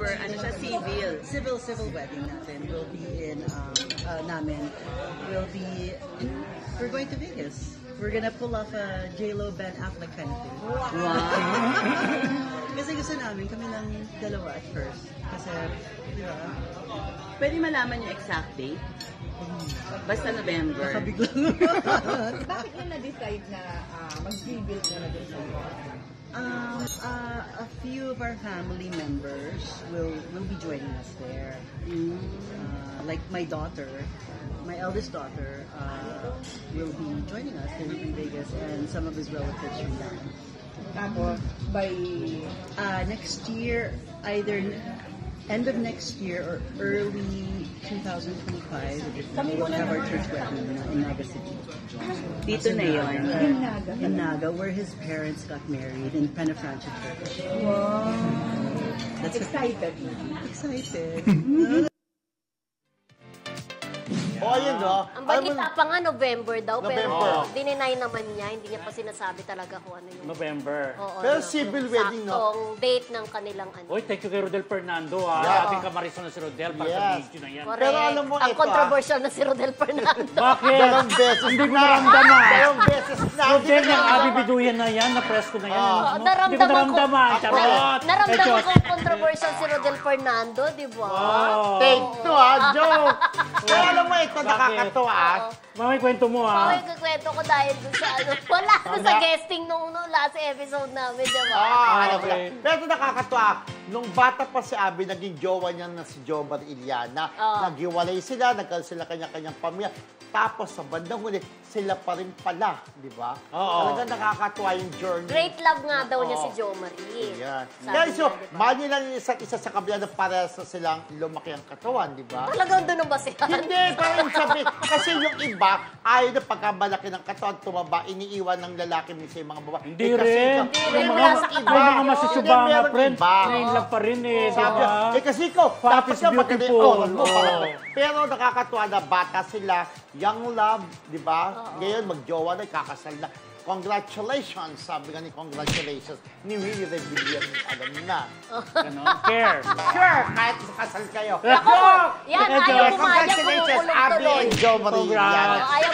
super, ano siya, civil. Civil wedding natin will be in, we're going to Vegas. We're gonna pull off a J-Lo Ben Affleck kind of thing. Wow. Kasi gusto namin, kami lang dalawa at first. Kasi, di ba? Pwede malaman yung exact date? Basta November. Nakabiglang. Bakit nyo na-decide na mag-rebuild na din sa A few of our family members will be joining us there. Like my daughter, my eldest daughter, will be joining us in Vegas, and some of his relatives from down. Tapos, by next year, either end of next year or early 2025, we'll have our church wedding in Naga City. Dito na yun. In Naga, where his parents got married in Penafranca Church. wow. That's Excited. excited. Oh, yun, no? Ang balita pa nga, November daw, November. pero dininay naman niya, hindi niya pa sinasabi talaga kung ano yung... November. Oo, Pero ano, civil wedding, no? saktong date ng kanilang ano. Uy, thank you kay Rodel Fernando, ha. Yeah. Sabi ka Marisol na si Rodel para sa Yes. video na yan. Correct. Pero alam mo, ang ito, controversial na si Rodel Fernando. Bakit? Dalawang beses Hindi mo na. naramdaman. Dalawang beses na. Rodel, yung abibiduyan na yan, na-press ko na yan. Oo, Ano? Hindi ko naramdaman. Charot. Naramdaman ko controversial si Rodel Fernando, di ba? Oh. Take two, joke. Pero alam mo, ito nakakatawa, Mamay, kwento mo, ha. Okay, kukwento ko dahil dun sa ano. Wala ko sa guesting nung last episode namin, di ba? Alam mo okay. na. Pero ito nakakatawa. Nung bata pa si Abby, naging jowa niya na si Jomar Iliana. Naghiwalay sila, nagkaroon sila kanya-kanyang pamilya. Tapos sa bandang huli, sila pa rin pala, di ba? Oo. Talagang nakakatuwa yung journey. Great love nga daw niya si Jo Marie. Yan. Sabi Kaya so, niya, di ba? mahal nila yung isa't isa sa kabila na parehas na silang lumaki ang katawan, di ba? Talagang doon ang basihan. Hindi, parang sabi, kasi yung iba, ayaw na pagkamalaki ng katawan, tumaba, iniiwan ng lalaki minsan yung mga babae. Hindi Eh, kasi rin. ikaw- Hindi May rin, mga, wala sa may iba. mga Hindi, masusubanga, meron friend. iba. May love pa rin, eh. Di Sabi, ba? kasi ikaw, Fat dapat is ka maganda yung beautiful. oras mo. Oo. Pero nakakatuwa na bata sila, young love, di ba? Ngayon, magjowa na, kakasal na. Congratulations, sabi nga ni congratulations, ni Willie Rebellion, alam na. Ganon. Care. Sure, kahit kasal kayo. Ako, yan, ayaw pumayag, Congratulations, kumukulong Abby tuloy. and Jo Marie. Congrats. Yan. Ayaw